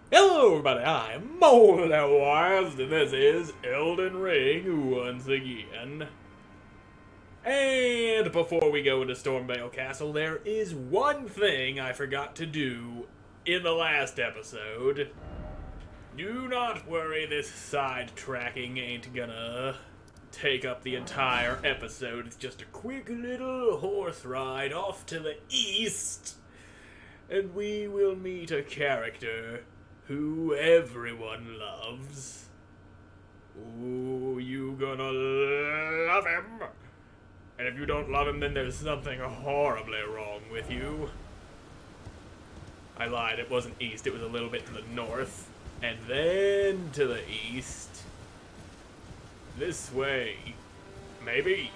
Hello everybody, I'm Moldy, and this is Elden Ring once again. And before we go into Stormvale Castle, there is one thing I forgot to do in the last episode. Do not worry, this sidetracking ain't gonna take up the entire episode. It's just a quick little horse ride off to the east, and we will meet a character who everyone loves. Ooh, you gonna love him. And if you don't love him, then there's something horribly wrong with you. I lied, it wasn't east, it was a little bit to the north. And then to the east. This way. Maybe.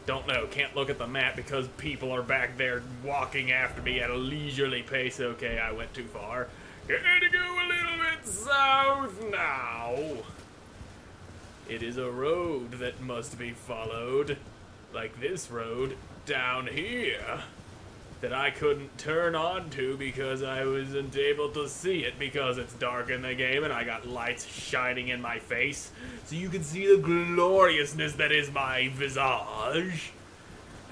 Don't know, can't look at the map because people are back there walking after me at a leisurely pace. Okay, I went too far. Gotta go a little bit south now. It is a road that must be followed, like this road down here, that I couldn't turn onto because I wasn't able to see it because it's dark in the game and I got lights shining in my face so you can see the gloriousness that is my visage.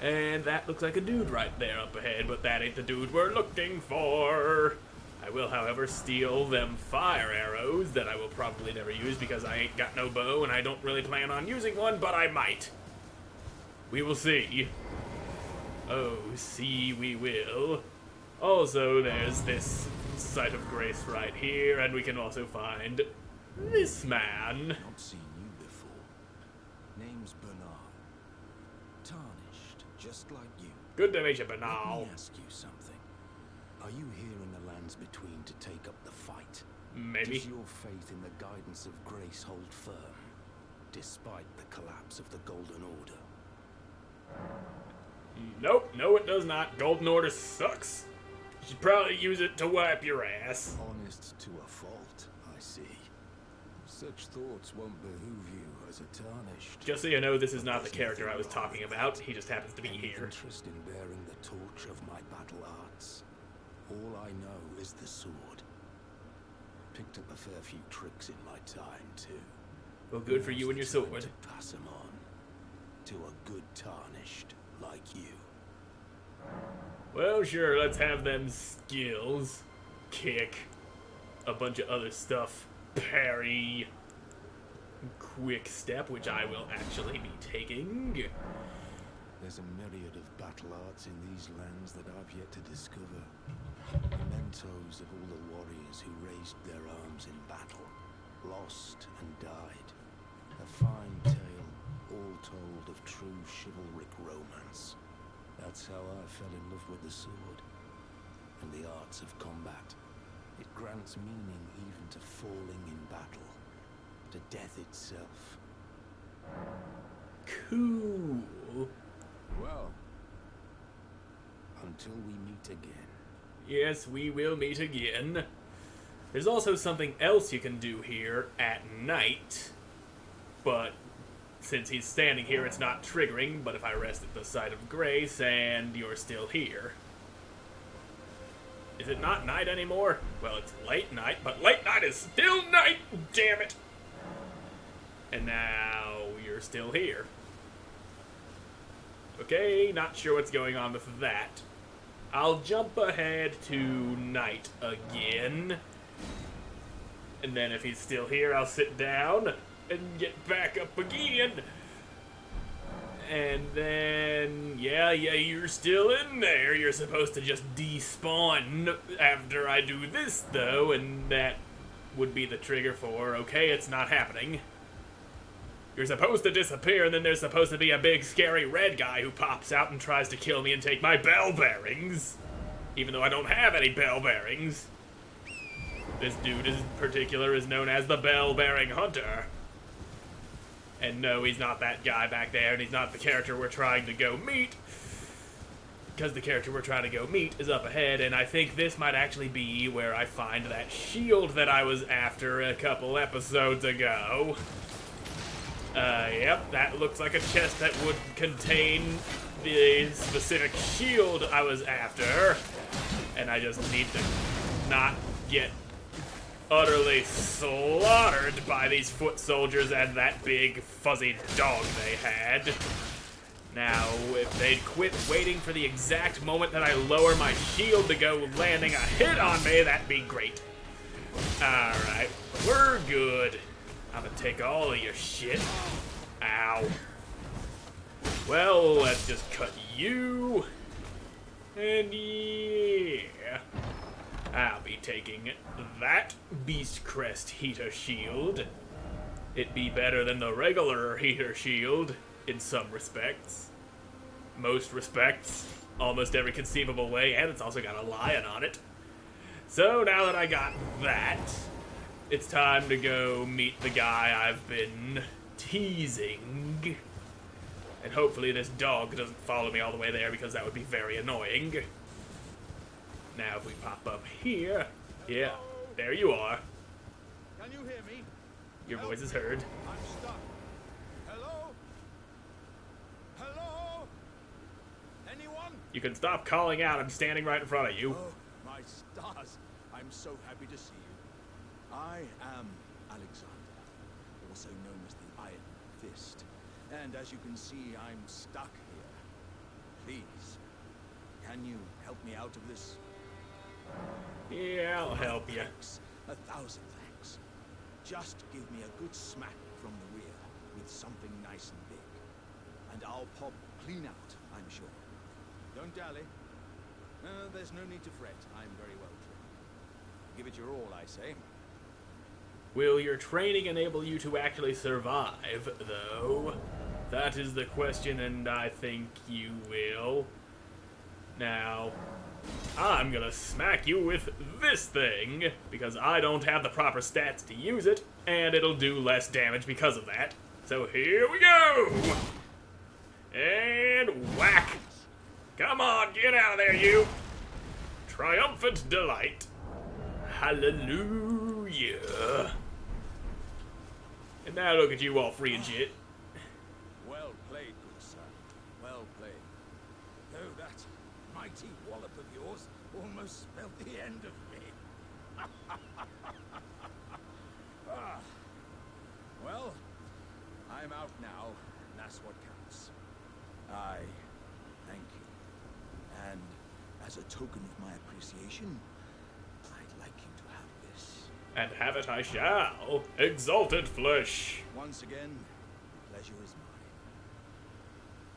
And that looks like a dude right there up ahead, but that ain't the dude we're looking for. I will, however, steal them fire arrows that I will probably never use because I ain't got no bow and I don't really plan on using one, but I might. We will see. Oh, see we will. Also, there's this site of grace right here, and we can also find this man. Not seen you before. Name's Bernal. Tarnished, just like you. Good to meet you, Let Bernal. me ask you something. Are you here in the lands between to take up the fight? Maybe. Does your faith in the guidance of grace hold firm, despite the collapse of the Golden Order? Nope, no it does not. Golden Order sucks. You should probably use it to wipe your ass. Honest to a fault, I see. Such thoughts won't behoove you as a tarnished. Just so you know, this is not the character I was talking about. He just happens to be Any here. interest in bearing the torch of my battle arts? All I know is the sword. Picked up a fair few tricks in my time, too. Well, good for you and your Now's the time sword. to pass 'em on to a good tarnished like you. Well, sure, let's have them skills. Kick. A bunch of other stuff. Parry. Quick step, which I will actually be taking. There's a myriad of battle arts in these lands that I've yet to discover. Mementos of all the warriors who raised their arms in battle, lost and died. A fine tale, all told, of true chivalric romance. That's how I fell in love with the sword and the arts of combat. It grants meaning even to falling in battle, to death itself. Cool. Well, until we meet again. Yes, we will meet again. There's also something else you can do here at night, but since he's standing here, it's not triggering, but if I rest at the site of grace and you're still here. Is it not night anymore? Well, it's late night, but late night is still night, damn it! And now you're still here. Okay, not sure what's going on with that. I'll jump ahead to night again. And then if he's still here, I'll sit down and get back up again. And then, yeah, you're still in there. You're supposed to just despawn after I do this, though, and that would be the trigger for, okay, it's not happening. You're supposed to disappear, and then there's supposed to be a big, scary red guy who pops out and tries to kill me and take my bell bearings. Even though I don't have any bell bearings. This dude in particular is known as the Bell-Bearing Hunter. And no, he's not that guy back there, and he's not the character we're trying to go meet. Because the character we're trying to go meet is up ahead, and I think this might actually be where I find that shield that I was after a couple episodes ago. Yep, that looks like a chest that would contain the specific shield I was after. And I just need to not get utterly slaughtered by these foot soldiers and that big fuzzy dog they had. Now, if they'd quit waiting for the exact moment that I lower my shield to go landing a hit on me, that'd be great. Alright, we're good. I'm gonna take all of your shit. Ow. Well, let's just cut you. And yeah. I'll be taking that Beast Crest heater shield. It'd be better than the regular heater shield in some respects. Most respects. Almost every conceivable way, and it's also got a lion on it. So now that I got that, it's time to go meet the guy I've been teasing. And hopefully this dog doesn't follow me all the way there because that would be very annoying. Now if we pop up here, yeah, there you are. Can you hear me? Your voice is heard. I'm stuck. Hello? Hello? Anyone? You can stop calling out, I'm standing right in front of you. Oh, my stars. I'm so happy to see you. I am Alexander, also known as the Iron Fist. And as you can see, I'm stuck here. Please, can you help me out of this? Yeah, I'll help you. Thanks. 1,000 thanks. Just give me a good smack from the rear with something nice and big. And I'll pop clean out, I'm sure. Don't dally. No, there's no need to fret. I'm very well trained. Give it your all, I say. Will your training enable you to actually survive, though? That is the question, and I think you will. Now, I'm gonna smack you with this thing, because I don't have the proper stats to use it, and it'll do less damage because of that. So here we go! And whack! Come on, get out of there, you! Triumphant delight. Hallelujah. And now look at you all free and shit. Well played, good sir. Well played. Though that mighty wallop of yours almost spelled the end of me. Well, I'm out now, and that's what counts. I thank you. And as a token of my appreciation, I'd like you to have this. And have it I shall. Exalted flesh. Once again, the pleasure is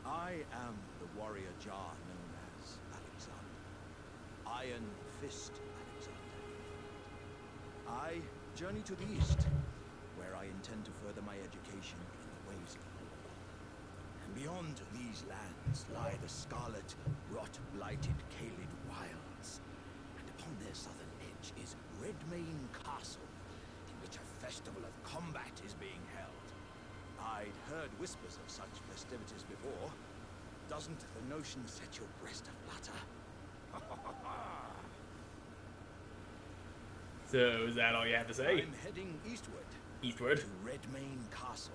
mine. I am the warrior Jar known as Alexander. Iron Fist Alexander. I journey to the east, where I intend to further my education in the ways of the law. And beyond these lands lie the scarlet, rot-blighted Caelid wilds. And upon their southern edge is Redmane Castle, in which a festival of combat is being held. I'd heard whispers of such festivities before. Doesn't the notion set your breast aflutter? So, is that all you have to say? I'm heading eastward. Eastward? To Redmane Castle,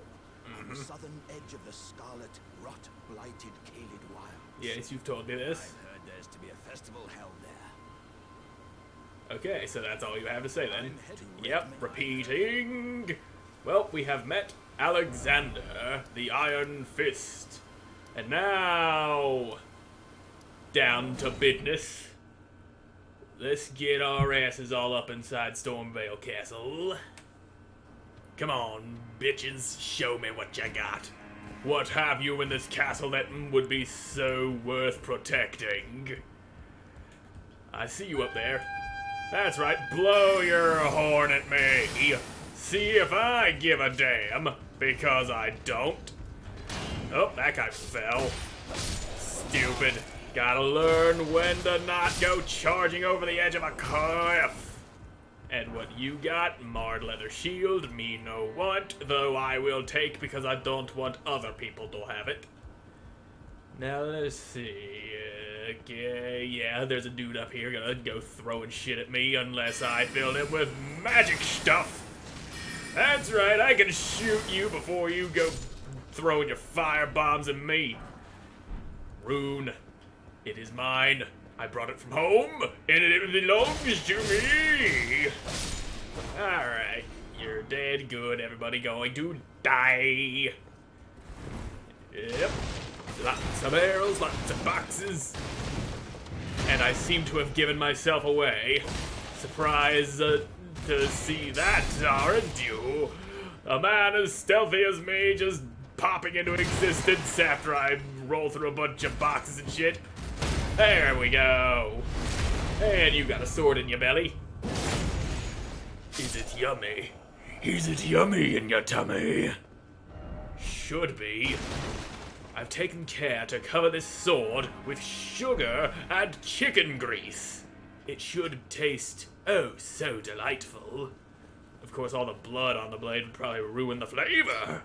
on the southern edge of the scarlet, rot-blighted Caelid wilds. Yes, you've told me this. I've heard there's to be a festival held there. Okay, so that's all you have to say then. I'm heading Yep, Redmane. repeating. Well, we have met Alexander, the Iron Fist. And now, down to business. Let's get our asses all up inside Stormvale Castle. Come on, bitches, show me what you got. What have you in this castle that would be so worth protecting? I see you up there. That's right, blow your horn at me. See if I give a damn, because I don't. Oh, that guy fell. Stupid. Gotta learn when to not go charging over the edge of a cliff. And what you got, marred leather shield, me no want, though I will take because I don't want other people to have it. Now let's see. Okay, yeah, there's a dude up here gonna go throwing shit at me unless I fill him with magic stuff. That's right, I can shoot you before you go throwing your fire bombs at me. Rune, it is mine. I brought it from home, and it belongs to me. good, good. Everybody going to die. Yep. Lots of barrels, lots of boxes. And I seem to have given myself away. Surprised to see that, aren't you? A man as stealthy as me just popping into existence after I roll through a bunch of boxes and shit. There we go. And you got a sword in your belly. Is it yummy? Is it yummy in your tummy? Should be. I've taken care to cover this sword with sugar and chicken grease. It should taste oh so delightful. Of course, all the blood on the blade would probably ruin the flavor.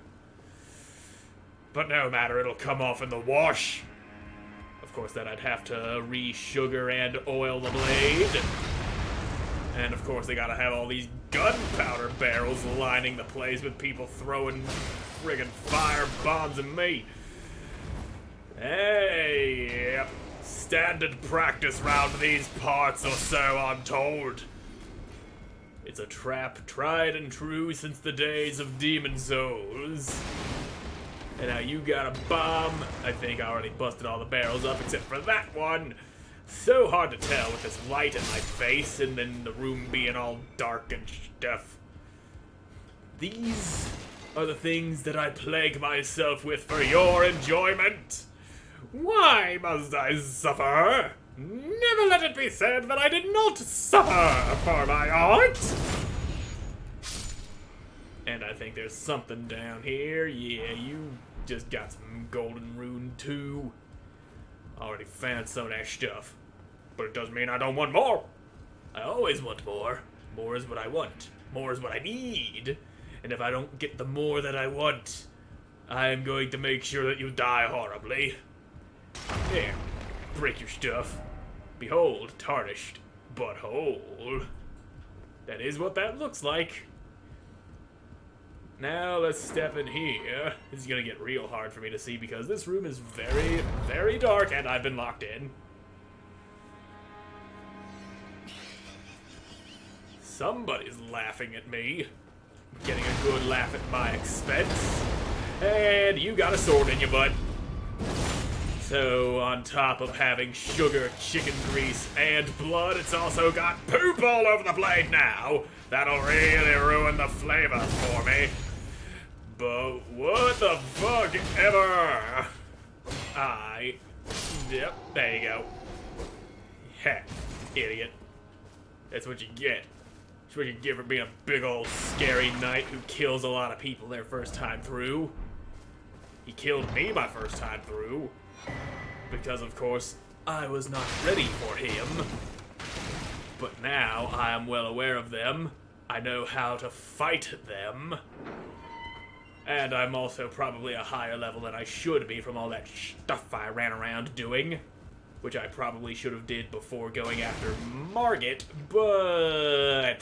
But no matter, it'll come off in the wash. Of course, then I'd have to re-sugar and oil the blade. And of course, they gotta have all these gunpowder barrels lining the place with people throwing friggin' fire bombs at me. Hey, yep. Standard practice round these parts or so, I'm told. It's a trap tried and true since the days of Demon Souls. And now you got a bomb. I think I already busted all the barrels up except for that one. So hard to tell with this light in my face and then the room being all dark and stuff. These are the things that I plague myself with for your enjoyment. Why must I suffer? Never let it be said that I did not suffer for my art. And I think there's something down here. Yeah, you just got some golden rune too. Already found some of that stuff. But it doesn't mean I don't want more. I always want more. More is what I want. More is what I need. And if I don't get the more that I want, I am going to make sure that you die horribly. Here, break your stuff. Behold, tarnished, but whole. That is what that looks like. Now let's step in here. This is gonna get real hard for me to see because this room is very, very dark and I've been locked in. Somebody's laughing at me. Getting a good laugh at my expense. And you got a sword in your butt. So, on top of having sugar, chicken grease, and blood, it's also got poop all over the blade now. That'll really ruin the flavor for me. But what the fuck ever? Yep, there you go. Heh, idiot. That's what you get. That's what you get for being a big old scary knight who kills a lot of people their first time through. He killed me my first time through. Because, of course, I was not ready for him. But now I am well aware of them. I know how to fight them. And I'm also probably a higher level than I should be from all that stuff I ran around doing. Which I probably should have did before going after Margit, but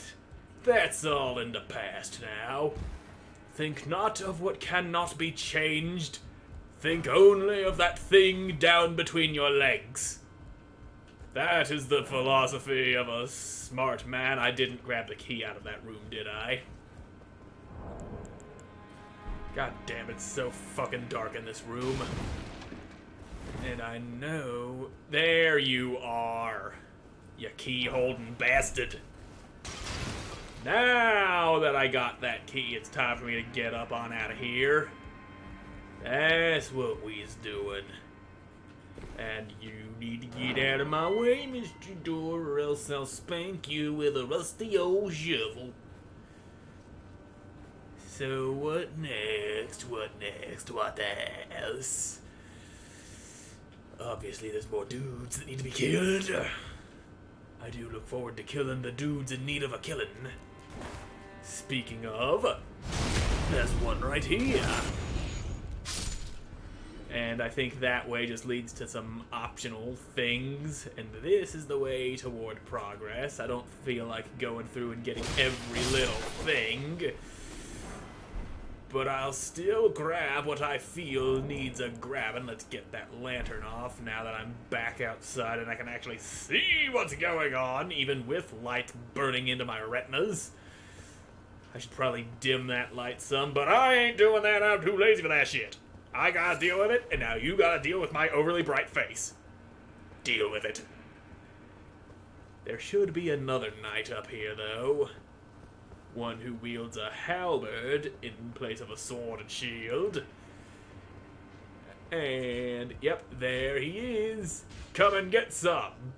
that's all in the past now. Think not of what cannot be changed. Think only of that thing down between your legs. That is the philosophy of a smart man. I didn't grab the key out of that room, did I? God damn, it's so fucking dark in this room. And I know... There you are, you key-holding bastard. Now that I got that key, it's time for me to get up on out of here. That's what we's doing. And you need to get out of my way, Mr. Door, or else I'll spank you with a rusty old shovel. So what next? What next? What else? Obviously there's more dudes that need to be killed. I do look forward to killing the dudes in need of a killing. Speaking of, there's one right here. And I think that way just leads to some optional things, and this is the way toward progress. I don't feel like going through and getting every little thing, but I'll still grab what I feel needs a grabbing. Let's get that lantern off now that I'm back outside and I can actually see what's going on, even with light burning into my retinas. I should probably dim that light some, but I ain't doing that. I'm too lazy for that shit. I gotta deal with it, and now you gotta deal with my overly bright face. Deal with it. There should be another knight up here, though. One who wields a halberd in place of a sword and shield. And, yep, there he is. Come and get some.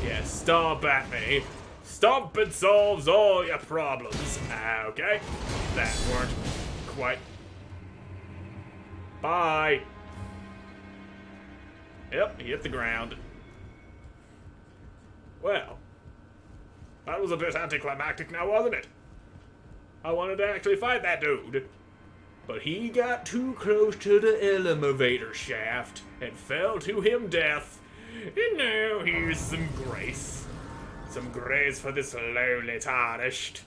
Yeah, stomp at me. Stomping solves all your problems. Okay, that weren't quite. Bye. Yep, he hit the ground. Well, that was a bit anticlimactic now, wasn't it? I wanted to actually fight that dude. But he got too close to the elevator shaft and fell to him death. And now here's some grace. Some grace for this lowly tarnished.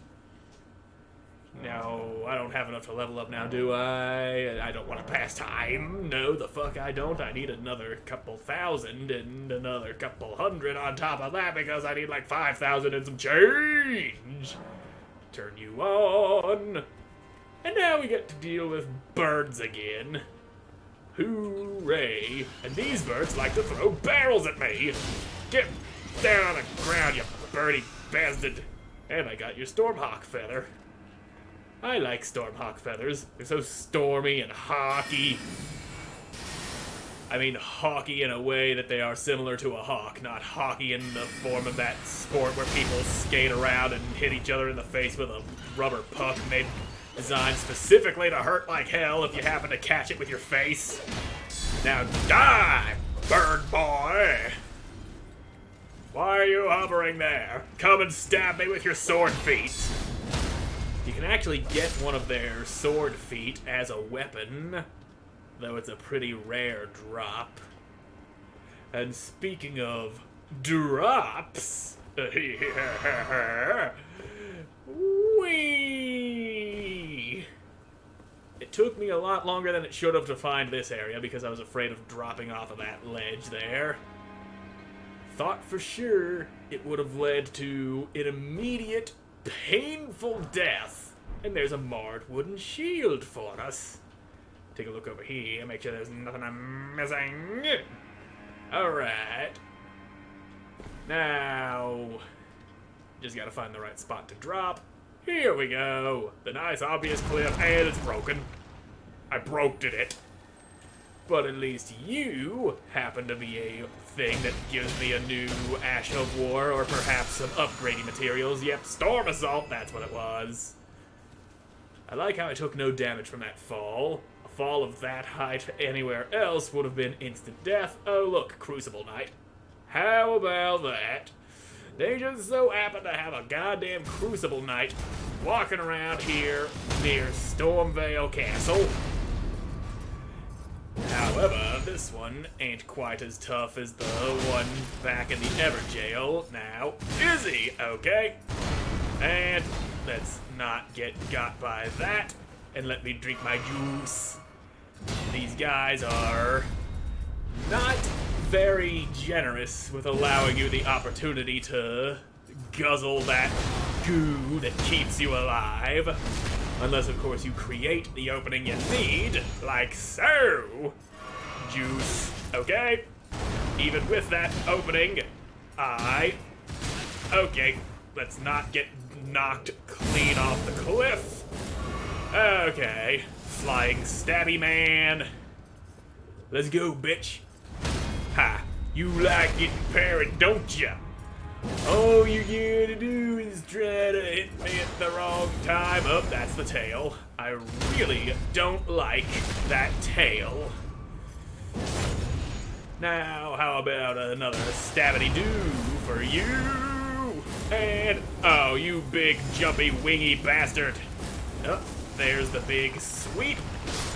No, I don't have enough to level up now, do I? I don't want to pass time. No, the fuck I don't. I need another couple thousand and another couple hundred on top of that because I need like 5,000 and some change. Turn you on. And now we get to deal with birds again. Hooray. And these birds like to throw barrels at me. Get down on the ground, you birdie bastard. And I got your Stormhawk feather. I like Stormhawk feathers. They're so stormy and hawky. I mean hawky in a way that they are similar to a hawk, not hockey in the form of that sport where people skate around and hit each other in the face with a rubber puck designed specifically to hurt like hell if you happen to catch it with your face. Now die, bird boy! Why are you hovering there? Come and stab me with your sword feet. You can actually get one of their sword feet as a weapon, though it's a pretty rare drop. And speaking of drops, whee! It took me a lot longer than it should have to find this area because I was afraid of dropping off of that ledge there. Thought for sure it would have led to an immediate, painful death. And there's a marred wooden shield for us. Take a look over here, make sure there's nothing I'm missing. Alright. Now, just gotta find the right spot to drop. Here we go. The nice obvious cliff, and it's broken. I broke it. But at least you happen to be a thing that gives me a new Ash of War, or perhaps some upgrading materials. Yep, Storm Assault, that's what it was. I like how I took no damage from that fall. A fall of that height anywhere else would have been instant death. Oh look, Crucible Knight. How about that? They just so happen to have a goddamn Crucible Knight walking around here near Stormvale Castle. However, this one ain't quite as tough as the one back in the Everjail. Now, is he? Okay. And let's not get got by that. And let me drink my juice. These guys are not very generous with allowing you the opportunity to guzzle that goo that keeps you alive. Unless, of course, you create the opening you need, like so. Juice, okay? Even with that opening, okay, let's not get knocked clean off the cliff. Okay, flying stabby man. Let's go, bitch. Ha, you like getting parried, don't ya? All you gotta do is try to hit me at the wrong time. Oh, that's the tail. I really don't like that tail. Now, how about another stabby-doo for you? And, oh, you big jumpy wingy bastard. Oh, there's the big sweep.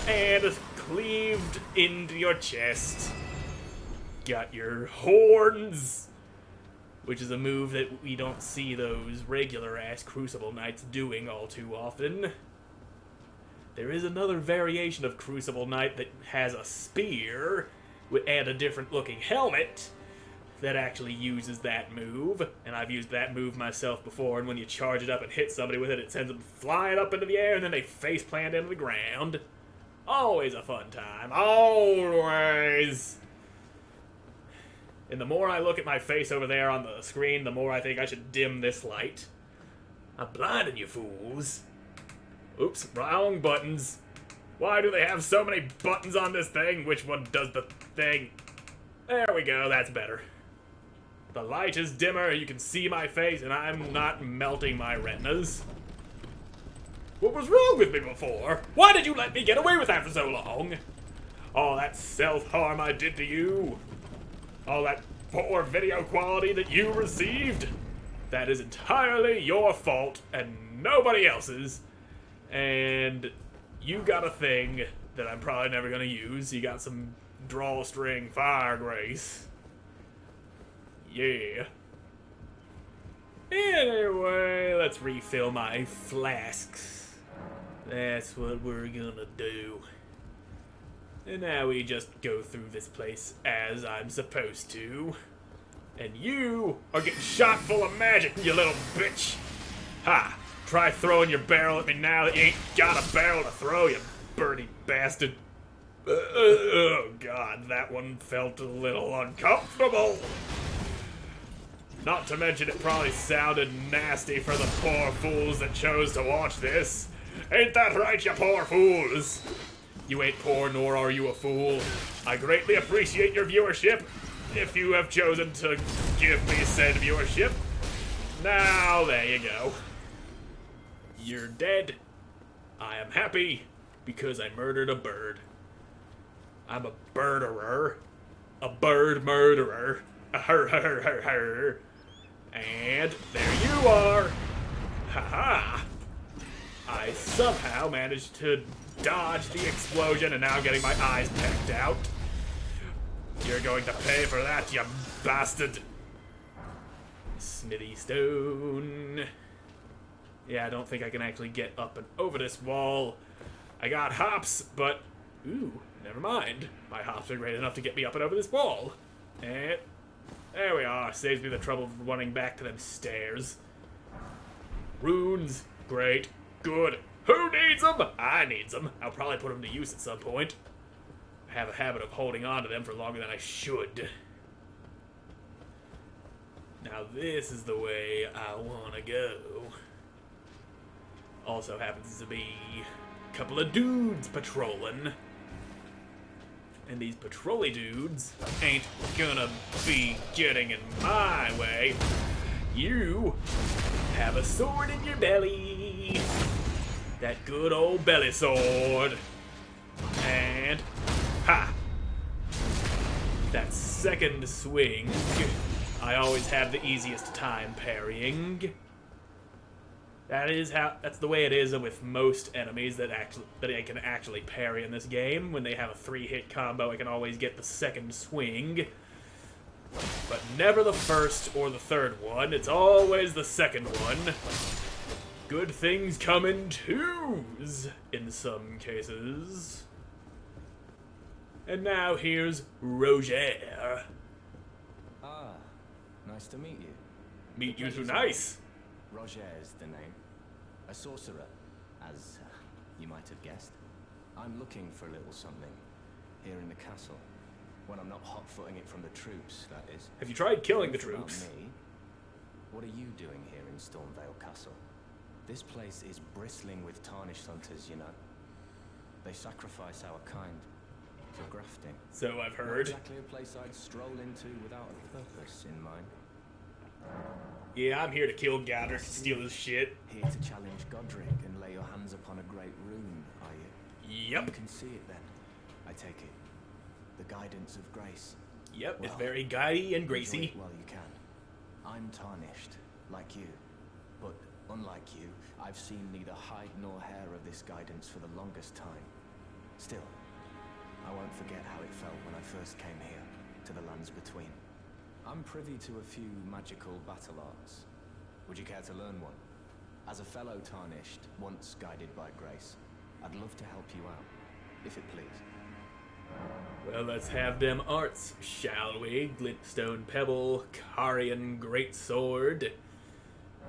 And cleaved into your chest. Got your horns. Which is a move that we don't see those regular-ass Crucible Knights doing all too often. There is another variation of Crucible Knight that has a spear and a different-looking helmet. that actually uses that move, and I've used that move myself before, and when you charge it up and hit somebody with it, it sends them flying up into the air, and then they face plant into the ground. Always a fun time. Always! And the more I look at my face over there on the screen, the more I think I should dim this light. I'm blinding you fools. Oops, wrong buttons. Why do they have so many buttons on this thing? Which one does the thing? There we go, that's better. The light is dimmer, you can see my face, and I'm not melting my retinas. What was wrong with me before? Why did you let me get away with that for so long? All that self-harm I did to you. All that poor video quality that you received. That is entirely your fault and nobody else's. And you got a thing that I'm probably never gonna use. You got some drawstring fire grace. Yeah. Anyway, let's refill my flasks. That's what we're gonna do. And now we just go through this place as I'm supposed to. And you are getting shot full of magic, you little bitch. Ha! Try throwing your barrel at me now that you ain't got a barrel to throw, you birdie bastard. Oh god, that one felt a little uncomfortable. Not to mention it probably sounded nasty for the poor fools that chose to watch this. Ain't that right, you poor fools? You ain't poor, nor are you a fool. I greatly appreciate your viewership, if you have chosen to give me said viewership. Now, there you go. You're dead. I am happy, because I murdered a bird. I'm a birderer. A bird murderer. A And there you are. Haha. I somehow managed to dodge the explosion and now getting my eyes pecked out. You're going to pay for that, you bastard. Smithy stone. Yeah, I don't think I can actually get up and over this wall. I got hops, but... Ooh, never mind. My hops are great enough to get me up and over this wall. And... there we are. Saves me the trouble of running back to them stairs. Runes. Great. Good. Who needs them? I need them. I'll probably put them to use at some point. I have a habit of holding on to them for longer than I should. Now this is the way I want to go. Also happens to be a couple of dudes patrolling. And these patrolly dudes ain't gonna be getting in my way. You have a sword in your belly. That good old belly sword. And, ha! That second swing, I always have the easiest time parrying. That's the way it is with most enemies that I can actually parry in this game. When they have a 3-hit combo, I can always get the second swing. But never the first or the third one. It's always the second one. Good things come in twos, in some cases. And now here's Roger. Ah, nice to meet you. Meet you too nice. Roger is the name. A sorcerer, as you might have guessed. I'm looking for a little something here in the castle. When I'm not hot-footing it from the troops, that is. Have you tried killing the Not troops? me. What are you doing here in Stormvale Castle? This place is bristling with tarnished hunters, you know. They sacrifice our kind for grafting. So I've Not heard. exactly a place I'd stroll into without a purpose in mind. Yeah, I'm here to kill Godrick and steal his shit. Here to challenge Godrick and lay your hands upon a great rune, are you? Yep. You can see it then, I take it. The guidance of grace. Yep, it's Well, very guidey and Enjoy gracie. it while you can. I'm tarnished, like you. But unlike you, I've seen neither hide nor hair of this guidance for the longest time. Still, I won't forget how it felt when I first came here, to the lands between. I'm privy to a few magical battle arts. Would you care to learn one? As a fellow tarnished, once guided by grace, I'd love to help you out, if it please. Well, let's have them arts, shall we? Glintstone Pebble, Carian Greatsword.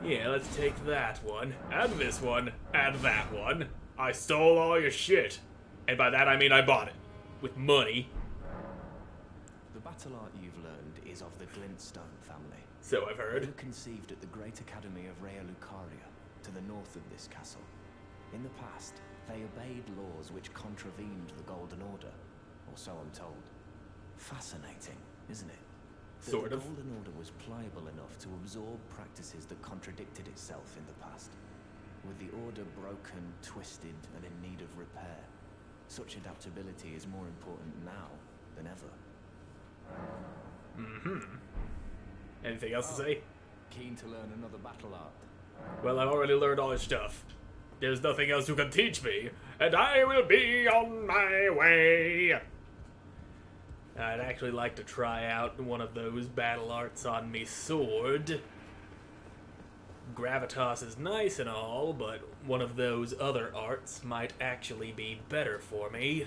Yeah, let's take that one, and this one, and that one. I stole all your shit. And by that I mean I bought it. With money. The battle art you've learned is of the Glintstone family. So I've They heard. were conceived at the Great Academy of Rea Lucaria, to the north of this castle. In the past, they obeyed laws which contravened the Golden Order, or so I'm told. Fascinating, isn't it? That Sort the of. Golden Order was pliable enough to absorb practices that contradicted itself in the past. With the Order broken, twisted, and in need of repair, such adaptability is more important now than ever. Anything else to say? Keen to learn another battle art? Well, I've already learned all this stuff. There's nothing else you can teach me, and I will be on my way. I'd actually like to try out one of those battle arts on me sword. Gravitas is nice and all, but one of those other arts might actually be better for me.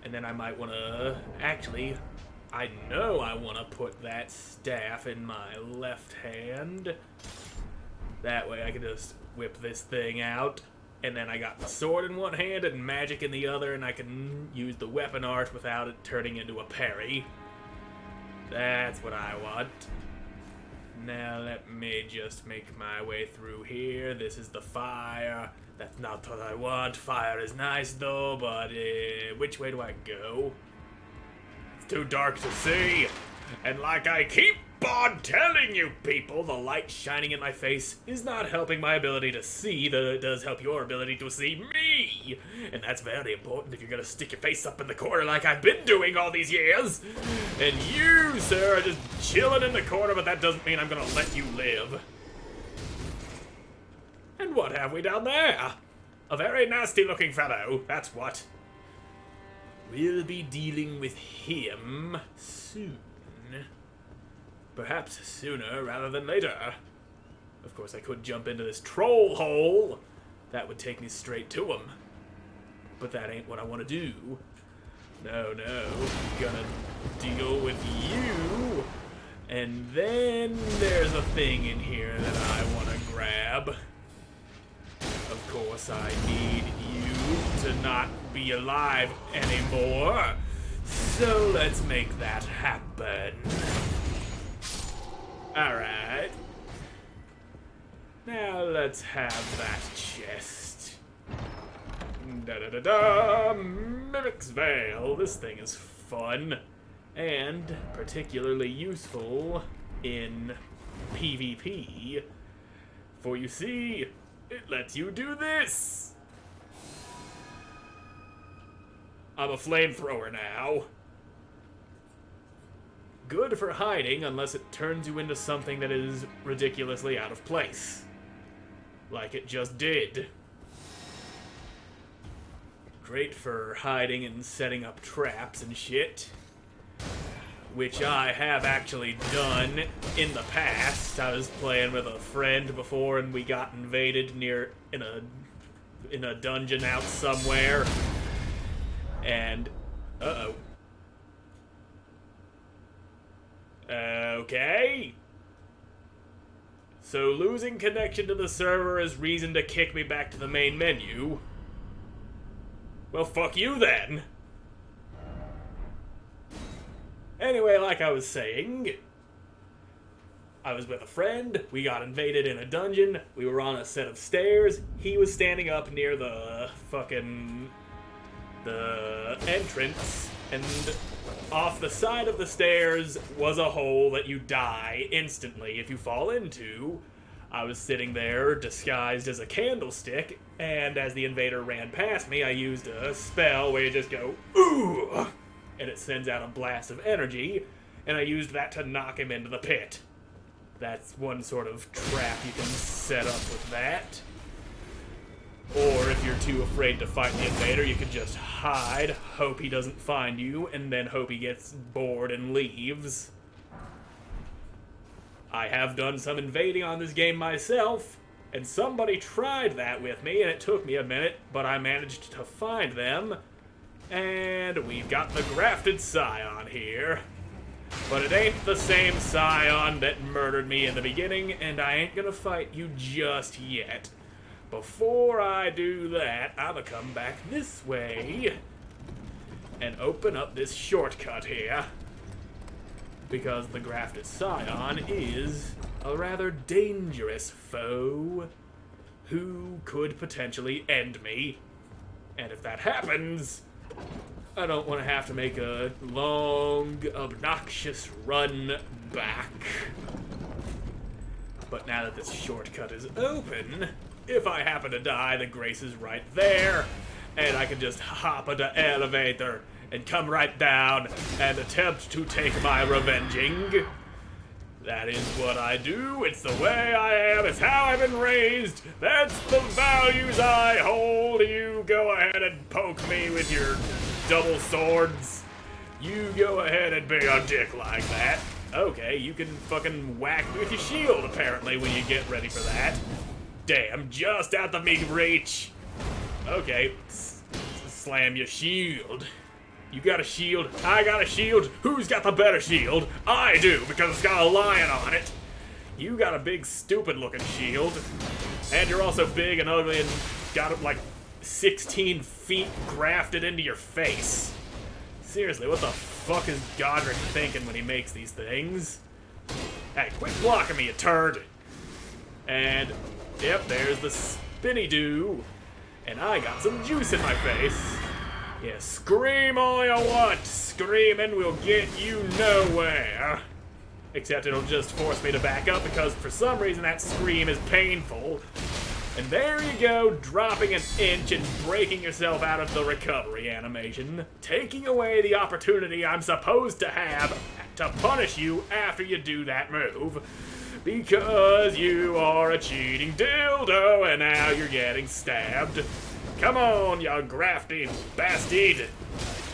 And then I might want to... Actually, I know I want to put that staff in my left hand. That way I can just whip this thing out. And then I got the sword in one hand and magic in the other, and I can use the weapon art without it turning into a parry. That's what I want. Now let me just make my way through here. This is the fire. That's not what I want. Fire is nice though, but which way do I go? It's too dark to see. And like I keep on telling you people, the light shining in my face is not helping my ability to see, though it does help your ability to see me. And that's very important if you're gonna stick your face up in the corner like I've been doing all these years. And you, sir, are just chilling in the corner, but that doesn't mean I'm gonna let you live. And what have we down there? A very nasty looking fellow, that's what. We'll be dealing with him soon. Perhaps sooner rather than later. Of course, I could jump into this troll hole. That would take me straight to him. But that ain't what I want to do. No, gonna deal with you. And then there's a thing in here that I want to grab. Of course, I need you to not be alive anymore. So let's make that happen. Alright. Now let's have that chest. Da-da-da-da! Mimic's Veil. This thing is fun. And particularly useful in PvP. For you see, it lets you do this! I'm a flamethrower now. Good for hiding unless it turns you into something that is ridiculously out of place. Like it just did. Great for hiding and setting up traps and shit. Which I have actually done in the past. I was playing with a friend before and we got invaded in a dungeon out somewhere. And uh-oh. Okay. So losing connection to the server is reason to kick me back to the main menu. Well, fuck you then. Anyway, like I was saying, I was with a friend, we got invaded in a dungeon, we were on a set of stairs, he was standing up near the entrance, and off the side of the stairs was a hole that you die instantly if you fall into. I was sitting there disguised as a candlestick, and as the invader ran past me, I used a spell where you just go, ooh, and it sends out a blast of energy, and I used that to knock him into the pit. That's one sort of trap you can set up with that. Or if you're too afraid to fight the invader, you can just hide, hope he doesn't find you, and then hope he gets bored and leaves. I have done some invading on this game myself, and somebody tried that with me, and it took me a minute, but I managed to find them, And we've got the grafted scion here. But it ain't the same scion that murdered me in the beginning, and I ain't gonna fight you just yet. Before I do that, I'ma come back this way and open up this shortcut here. Because the grafted scion is a rather dangerous foe who could potentially end me. And if that happens, I don't want to have to make a long, obnoxious run back. But now that this shortcut is open, if I happen to die, the grace is right there, and I can just hop into the elevator and come right down and attempt to take my revenging. That is what I do. It's the way I am. It's how I've been raised. That's the values I hold. You go ahead and poke me with your double swords. You go ahead and be a dick like that. Okay, you can fucking whack me with your shield, apparently, when you get ready for that. Damn, just out the big reach. Okay, slam your shield. You got a shield, I got a shield. Who's got the better shield? I do, because it's got a lion on it. You got a big, stupid-looking shield. And you're also big and ugly and got like 16 feet grafted into your face. Seriously, what the fuck is Godrick thinking when he makes these things? Hey, quit blocking me, you turd. And, yep, there's the spinny-doo. And I got some juice in my face. Yeah, scream all you want. Screaming will get you nowhere. Except it'll just force me to back up because for some reason that scream is painful. And there you go, dropping an inch and breaking yourself out of the recovery animation. Taking away the opportunity I'm supposed to have to punish you after you do that move. Because you are a cheating dildo and now you're getting stabbed. Come on, you grafty bastard.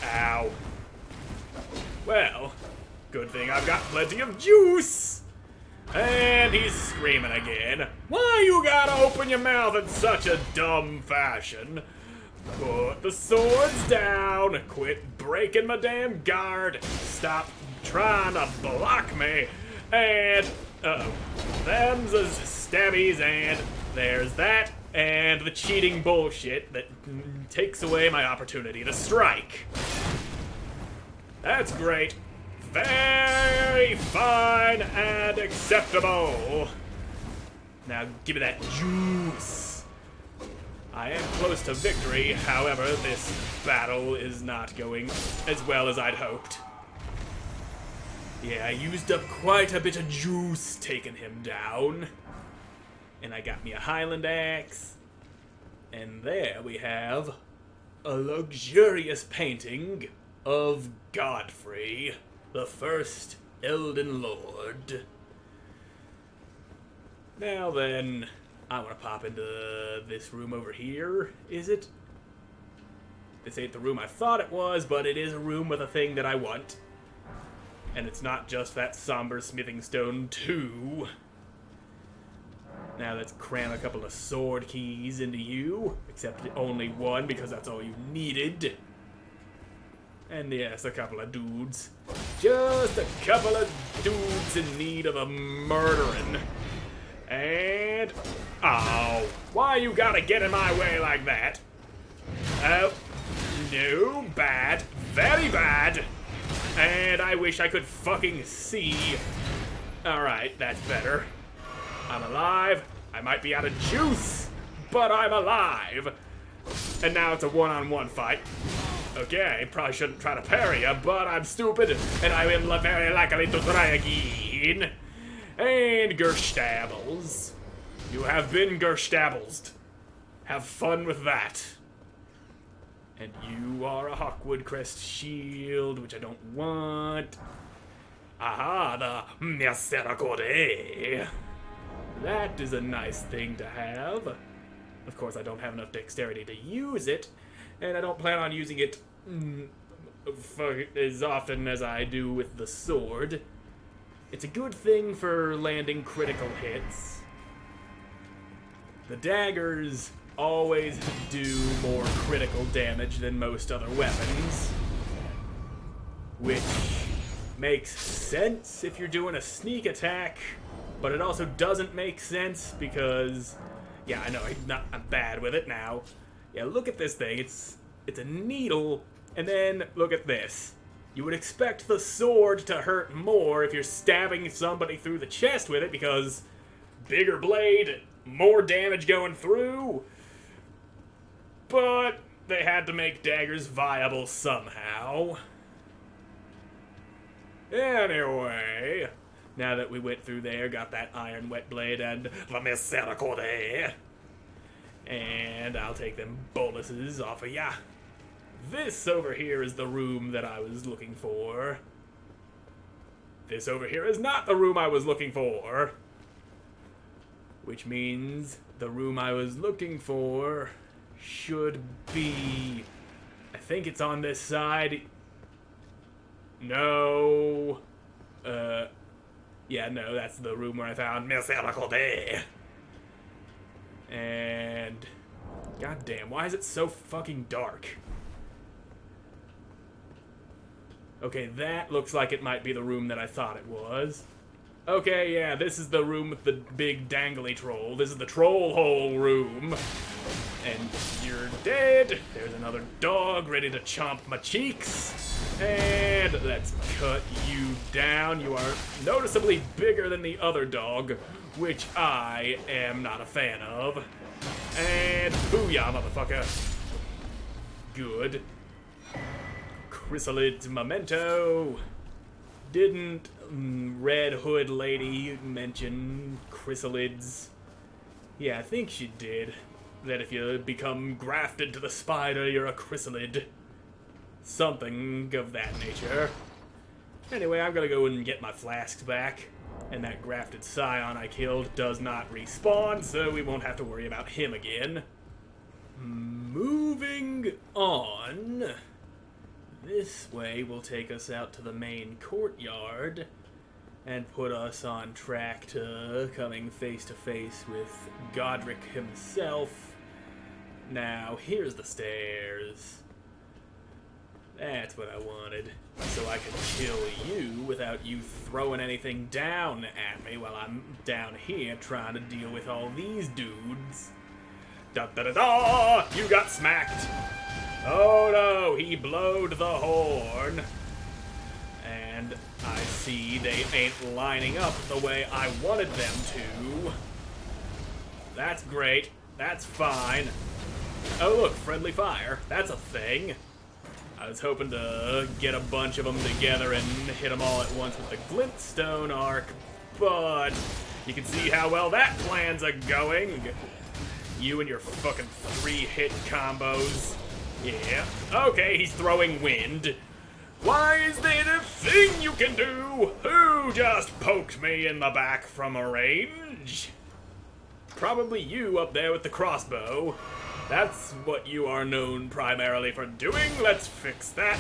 Ow. Well, good thing I've got plenty of juice. And he's screaming again. Why you gotta open your mouth in such a dumb fashion? Put the swords down. Quit breaking my damn guard. Stop trying to block me. And, uh-oh. Them's as stabbies, and there's that. And the cheating bullshit that takes away my opportunity to strike. That's great. Very fine and acceptable. Now give me that juice. I am close to victory, however, this battle is not going as well as I'd hoped. Yeah, I used up quite a bit of juice taking him down. And I got me a Highland axe. And there we have a luxurious painting of Godfrey, the first Elden Lord. Now then, I want to pop into this room over here. Is it? This ain't the room I thought it was, but it is a room with a thing that I want. And it's not just that somber smithing stone too. Now let's cram a couple of sword keys into you, except only one because that's all you needed. And yes, a couple of dudes. Just a couple of dudes in need of a murdering. And, oh, why you gotta get in my way like that? Oh, no, bad, very bad. And I wish I could fucking see. Alright, that's better. I'm alive. I might be out of juice, but I'm alive. And now it's a one-on-one fight. Okay, probably shouldn't try to parry you, but I'm stupid, and I will very likely to try again. And Gerstabbles. You have been Gerstabbled. Have fun with that. And you are a Hawkwood Crest shield, which I don't want. Aha, the Misericordia. That is a nice thing to have. Of course, I don't have enough dexterity to use it, and I don't plan on using it for as often as I do with the sword. It's a good thing for landing critical hits. The daggers always do more critical damage than most other weapons. Which makes sense if you're doing a sneak attack, but it also doesn't make sense because, yeah, I know, I'm bad with it now. Yeah, look at this thing. It's a needle, and then look at this. You would expect the sword to hurt more if you're stabbing somebody through the chest with it because bigger blade, more damage going through. But they had to make daggers viable somehow. Anyway, now that we went through there, got that iron wet blade and the misericordia, and I'll take them bonuses off of ya. This over here is the room that I was looking for. This over here is not the room I was looking for. Which means the room I was looking for should be... I think it's on this side. No. Yeah, no, that's the room where I found misericordia. And... goddamn, why is it so fucking dark? Okay, that looks like it might be the room that I thought it was. Okay, yeah, this is the room with the big dangly troll. This is the troll hole room. And you're dead. There's another dog ready to chomp my cheeks. And let's cut you down. You are noticeably bigger than the other dog, which I am not a fan of. And booyah, motherfucker. Good. Chrysalids memento. Didn't Red Hood lady mention chrysalids? Yeah, I think she did. That if you become grafted to the spider, you're a chrysalid. Something of that nature. Anyway, I'm gonna go and get my flasks back. And that grafted scion I killed does not respawn, so we won't have to worry about him again. Moving on. This way will take us out to the main courtyard and put us on track to coming face to face with Godrick himself. Now, here's the stairs. That's what I wanted. So I can kill you without you throwing anything down at me while I'm down here trying to deal with all these dudes. Da da da da! You got smacked! Oh no, he blowed the horn. And I see they ain't lining up the way I wanted them to. That's great. That's fine. Oh look, friendly fire. That's a thing. I was hoping to get a bunch of them together and hit them all at once with the glintstone arc, but you can see how well that plan's going. You and your fucking 3-hit combos. Yeah. Okay, he's throwing wind. Why is that a thing you can do? Who just poked me in the back from a range? Probably you up there with the crossbow. That's what you are known primarily for doing. Let's fix that.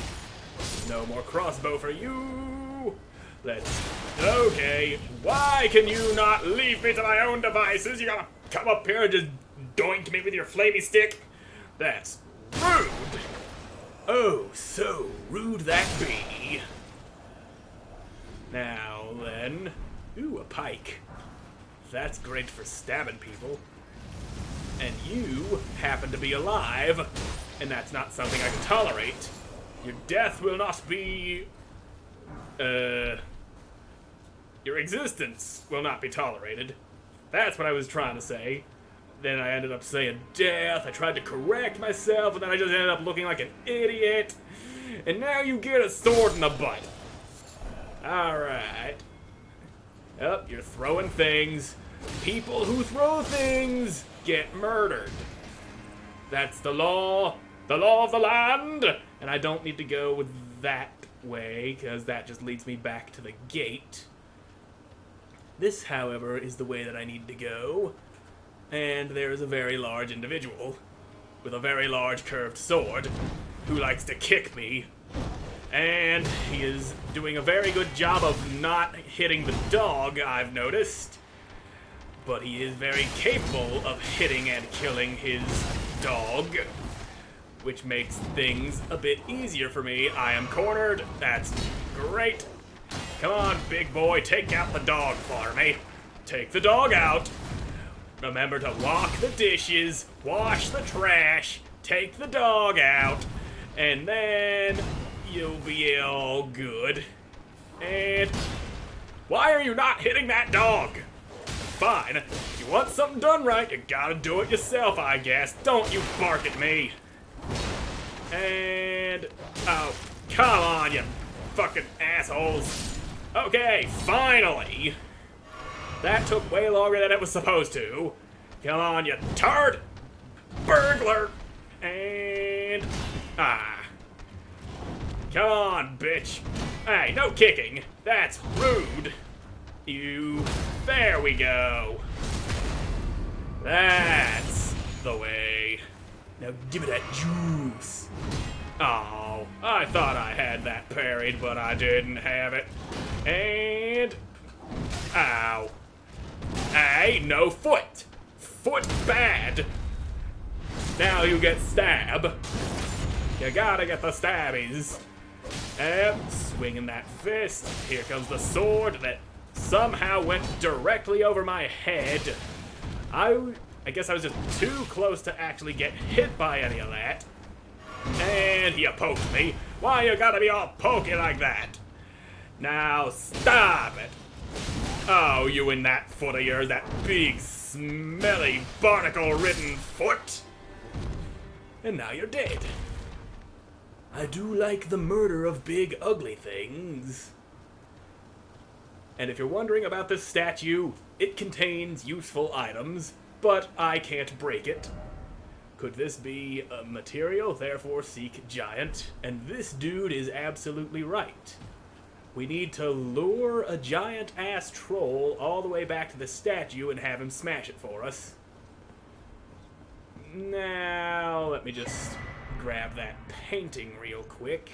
No more crossbow for you. Okay. Why can you not leave me to my own devices? You gotta come up here and just doink me with your flamey stick? That's rude. Oh, so rude that be. Now then. Ooh, a pike. That's great for stabbing people. And you happen to be alive, and that's not something I can tolerate. Your death will not be... your existence will not be tolerated. That's what I was trying to say. Then I ended up saying death. I tried to correct myself, and then I just ended up looking like an idiot. And now you get a sword in the butt. Alright. Yep, you're throwing things. People who throw things get murdered. That's the law of the land. And I don't need to go that way, because that just leads me back to the gate. This, however, is the way that I need to go. And there is a very large individual with a very large curved sword who likes to kick me. And he is doing a very good job of not hitting the dog, I've noticed. but he is very capable of hitting and killing his dog, which makes things a bit easier for me. I am cornered. That's great. Come on, big boy, take out the dog for me. Take the dog out. Remember to walk the dishes, wash the trash, take the dog out, and then you'll be all good. And why are you not hitting that dog? Fine. If you want something done right, you gotta do it yourself, I guess. Don't you bark at me. And oh, come on, you fucking assholes. Okay, finally. That took way longer than it was supposed to. Come on, you turd! Burglar! And... Come on, bitch. Hey, no kicking. That's rude. You... There we go. That's the way. Now give me that juice. Oh, I thought I had that parried, but I didn't have it. And... Ow. Hey, no foot. Foot bad. Now you get stab. You gotta get the stabbies. Yep, swinging that fist. Here comes the sword that somehow went directly over my head. I guess I was just too close to actually get hit by any of that. And he poked me. Why you gotta be all pokey like that? Now stop it. Oh, you and that foot of yours, that big, smelly, barnacle-ridden foot. And now you're dead. I do like the murder of big, ugly things. And if you're wondering about this statue, it contains useful items, but I can't break it. Could this be a material, therefore seek giant? And this dude is absolutely right. We need to lure a giant-ass troll all the way back to the statue and have him smash it for us. Now, let me just grab that painting real quick.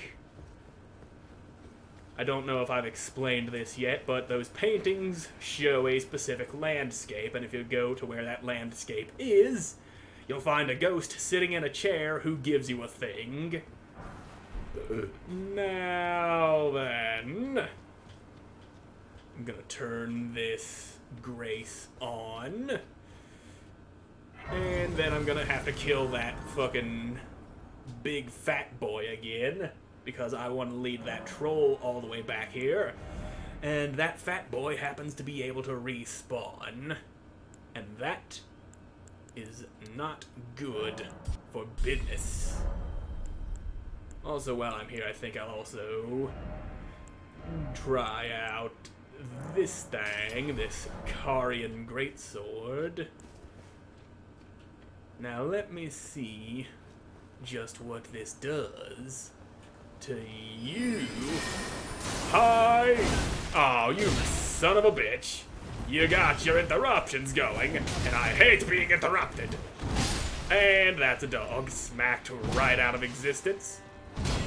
I don't know if I've explained this yet, but those paintings show a specific landscape, and if you go to where that landscape is, you'll find a ghost sitting in a chair who gives you a thing. Now then, I'm gonna turn this grace on, and then I'm gonna have to kill that fucking big fat boy again, because I want to lead that troll all the way back here, and that fat boy happens to be able to respawn, and that is not good for business. Also, while I'm here, I think I'll also try out this thing, this Carian Greatsword. Now let me see just what this does to you. Hi! Oh, you son of a bitch. You got your interruptions going, and I hate being interrupted. And that's a dog smacked right out of existence.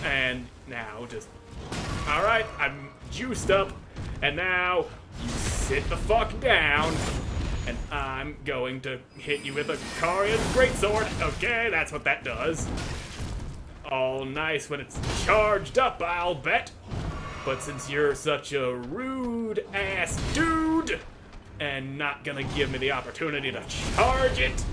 And now just... Alright, I'm juiced up, and now you sit the fuck down, and I'm going to hit you with a Carian Greatsword. Okay, that's what that does. All nice when it's charged up, I'll bet. But since you're such a rude-ass dude, and not gonna give me the opportunity to charge it,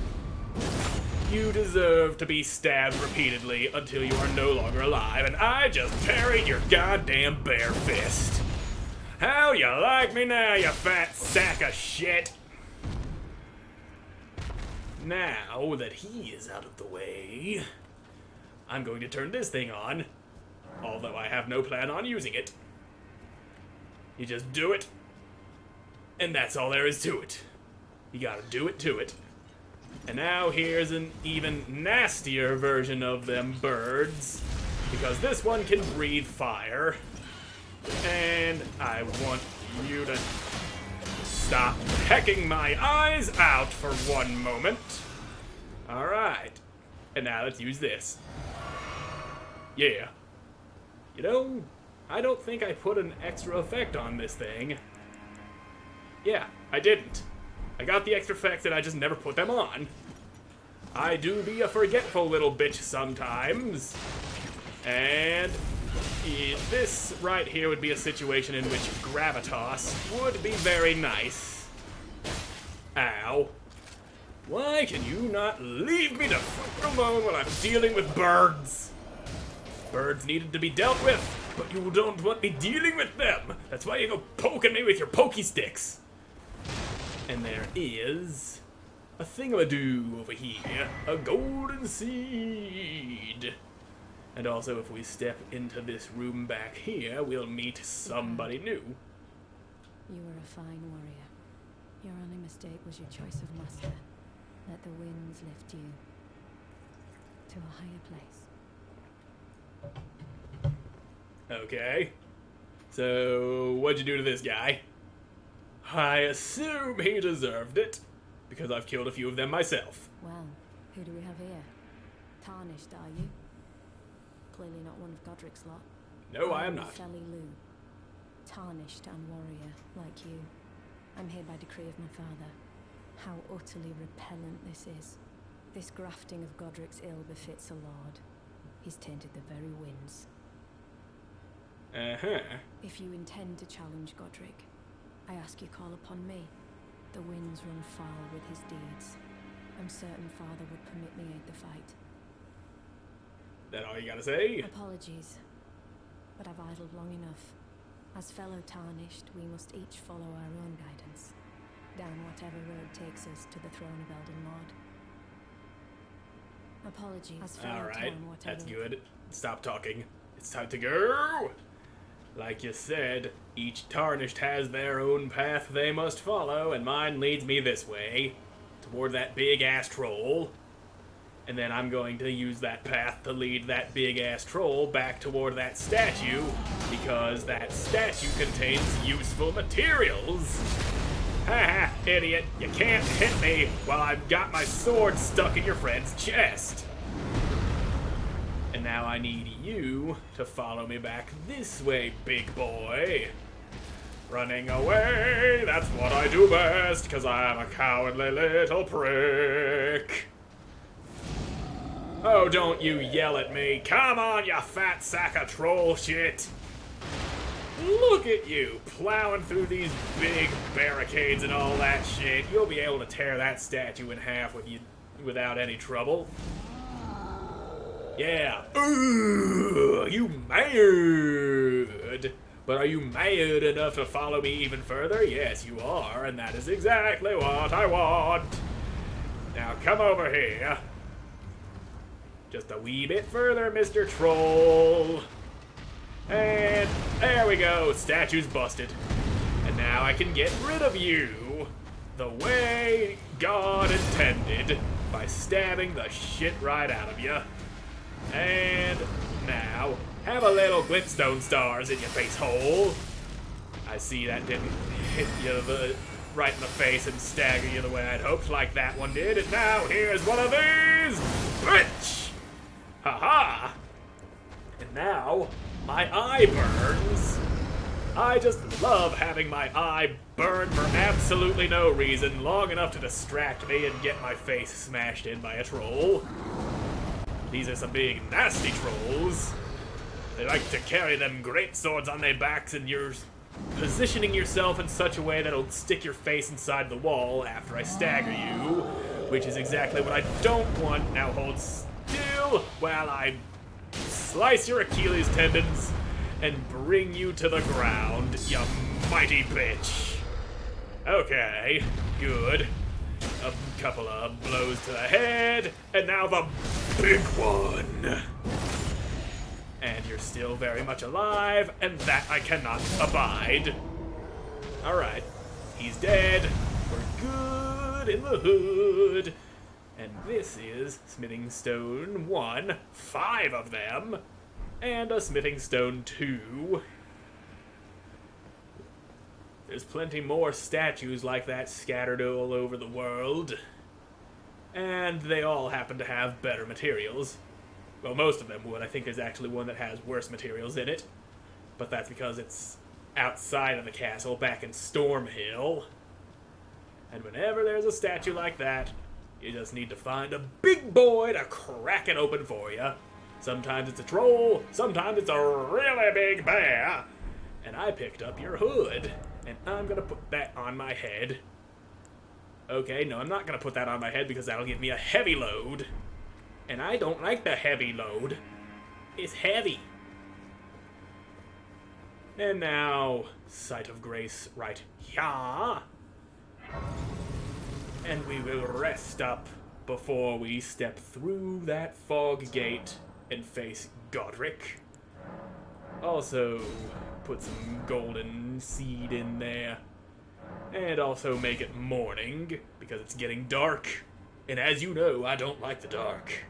you deserve to be stabbed repeatedly until you are no longer alive, and I just parried your goddamn bare fist. How you like me now, you fat sack of shit? Now that he is out of the way, I'm going to turn this thing on, although I have no plan on using it. You just do it, and that's all there is to it. You gotta do it to it. And now here's an even nastier version of them birds, because this one can breathe fire. And I want you to stop pecking my eyes out for one moment. Alright. And now let's use this. Yeah. You know, I don't think I put an extra effect on this thing. Yeah, I didn't. I got the extra effects and I just never put them on. I do be a forgetful little bitch sometimes. And this right here would be a situation in which gravitas would be very nice. Ow. Why can you not leave me the fuck alone when I'm dealing with birds? Birds needed to be dealt with, but you don't want me dealing with them. That's why you go poking me with your pokey sticks. And there is a thingamadoo over here, a golden seed. And also, if we step into this room back here, we'll meet somebody new. You were a fine warrior. Your only mistake was your choice of master. Let the winds lift you to a higher place. Okay. So, what'd you do to this guy? I assume he deserved it, because I've killed a few of them myself. Well, who do we have here? Tarnished, are you? Clearly not one of Godrick's lot. No, I am not. Felly Lou. Tarnished and warrior, like you. I'm here by decree of my father. How utterly repellent this is. This grafting of Godrick's ill befits a lord. He's tainted the very winds. Uh-huh. If you intend to challenge Godrick, I ask you call upon me. The winds run foul with his deeds. I'm certain father would permit me aid the fight. That all you gotta say? Apologies, but I've idled long enough. As fellow tarnished, we must each follow our own guidance, down whatever road takes us to the throne of Elden Lord. Apologies. As fellow Alright, Tarn, whatever. that's good. Stop talking. It's time to go! Like you said, each tarnished has their own path they must follow, and mine leads me this way, toward that big-ass troll. And then I'm going to use that path to lead that big-ass troll back toward that statue, because that statue contains useful materials. Haha, idiot, you can't hit me while I've got my sword stuck in your friend's chest. And now I need you to follow me back this way, big boy. Running away, that's what I do best, because I'm a cowardly little prick. Oh, don't you yell at me. Come on, you fat sack of troll shit. Look at you, plowing through these big barricades and all that shit. You'll be able to tear that statue in half without any trouble. Yeah. Ooh, you mad? But are you mad enough to follow me even further? Yes, you are, and that is exactly what I want. Now come over here. Just a wee bit further, Mr. Troll. And there we go, statue's busted. And now I can get rid of you the way God intended, by stabbing the shit right out of you. And now, have a little glintstone stars in your face hole. I see that didn't hit you right in the face and stagger you the way I'd hoped, like that one did. And now here's one of these! Bitch! Haha! And now, my eye burns. I just love having my eye burn for absolutely no reason, long enough to distract me and get my face smashed in by a troll. These are some big, nasty trolls. They like to carry them great swords on their backs, and you're positioning yourself in such a way that it'll stick your face inside the wall after I stagger you, which is exactly what I don't want. Now hold still while I slice your Achilles tendons and bring you to the ground, you mighty bitch. Okay, good. A couple of blows to the head, and now the big one. And you're still very much alive, and that I cannot abide. Alright, he's dead. We're good in the hood. And this is Smithing Stone 1, 5 of them, and a Smithing Stone 2. There's plenty more statues like that scattered all over the world. And they all happen to have better materials. Well, most of them would. I think there's actually one that has worse materials in it. But that's because it's outside of the castle, back in Stormhill. And whenever there's a statue like that, you just need to find a big boy to crack it open for you. Sometimes it's a troll, sometimes it's a really big bear. And I picked up your hood, and I'm gonna put that on my head. Okay, no, I'm not gonna put that on my head because that'll give me a heavy load. And I don't like the heavy load. It's heavy. And now, Sight of Grace right here. And we will rest up before we step through that fog gate and face Godrick. Also, put some golden seed in there. And also make it morning, because it's getting dark. And as you know, I don't like the dark.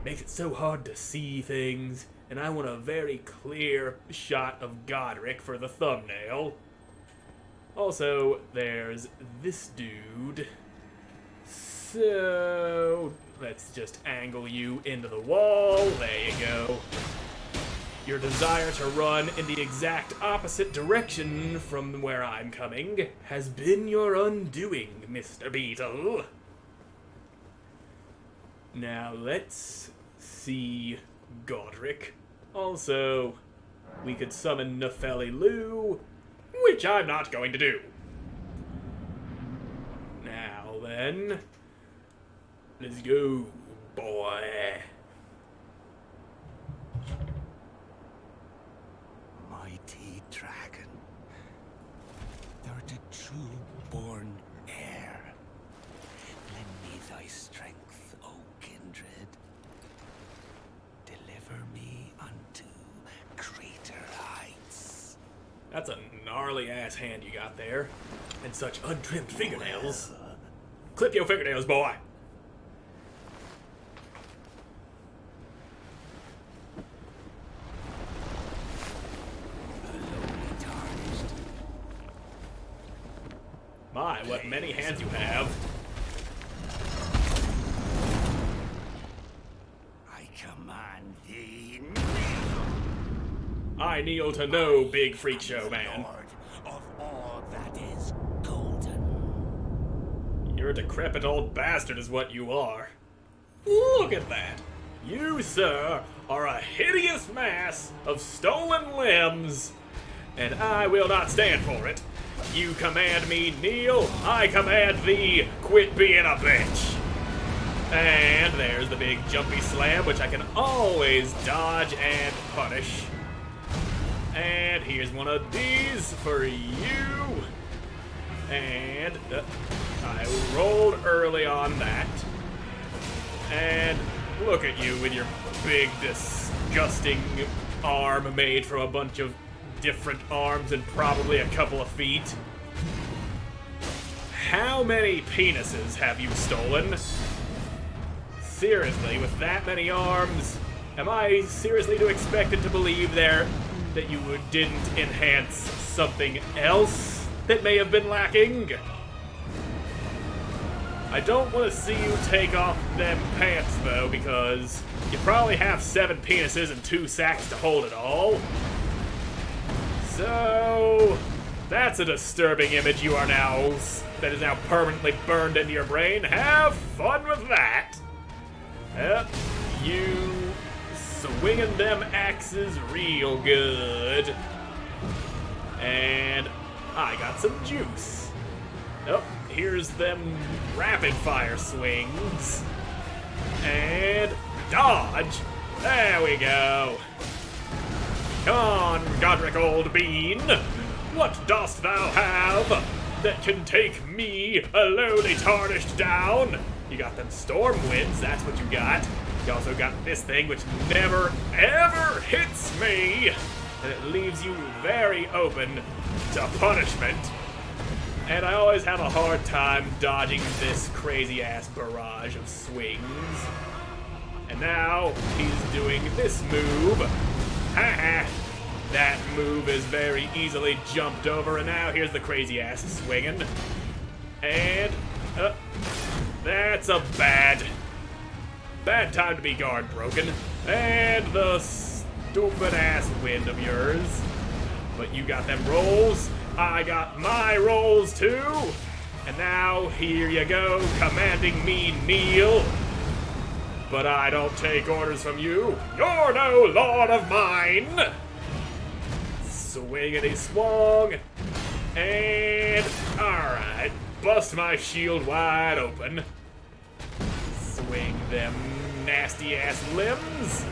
Makes it so hard to see things, and I want a very clear shot of Godrick for the thumbnail. Also, there's this dude. So, let's just angle you into the wall. There you go. Your desire to run in the exact opposite direction from where I'm coming has been your undoing, Mr. Beetle. Now let's see Godrick. Also, we could summon Nefeli Lou, which I'm not going to do. Now then, let's go, boy. Mighty dragon, thou the true-born heir. Lend me thy strength, O kindred. Deliver me unto greater heights. That's a gnarly-ass hand you got there. And such untrimmed fingernails. Clip your fingernails, boy. My, what many hands you have. I command thee, I kneel to no big freak show, man. Lord of all that is golden. You're a decrepit old bastard is what you are. Look at that. You, sir, are a hideous mass of stolen limbs, and I will not stand for it. You command me kneel, I command thee quit being a bitch. And there's the big jumpy slam, which I can always dodge and punish. And here's one of these for you. And I rolled early on that. And look at you with your big, disgusting arm made from a bunch of different arms and probably a couple of feet. How many penises have you stolen? Seriously, with that many arms, am I seriously to expect it to believe that you didn't enhance something else that may have been lacking? I don't want to see you take off them pants, though, because you probably have 7 penises and 2 sacks to hold it all. So, that's a disturbing image you are now, that is now permanently burned into your brain. Have fun with that. Yep, you swinging them axes real good. And I got some juice. Oh, here's them rapid fire swings. And dodge. There we go. Come on, Godrick, old bean. What dost thou have that can take me, a lowly tarnished, down? You got them storm winds, that's what you got. You also got this thing which never, ever hits me. And it leaves you very open to punishment. And I always have a hard time dodging this crazy-ass barrage of swings. And now he's doing this move. Ha-ha. That move is very easily jumped over, and now here's the crazy ass swinging. And, that's a bad time to be guard broken. And the stupid ass wind of yours. But you got them rolls, I got my rolls too. And now, here you go, commanding me kneel. But I don't take orders from you. You're no lord of mine! Swingity swung. And, alright, bust my shield wide open. Swing them nasty-ass limbs.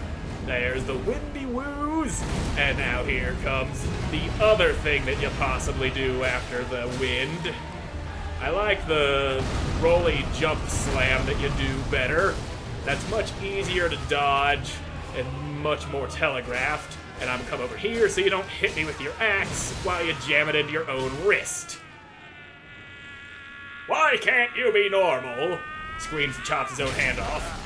There's the windy woos. And now here comes the other thing that you possibly do after the wind. I like the rolly jump slam that you do better. That's much easier to dodge and much more telegraphed. And I'm gonna come over here so you don't hit me with your axe while you jam it into your own wrist. Why can't you be normal? Screams and chops his own hand off.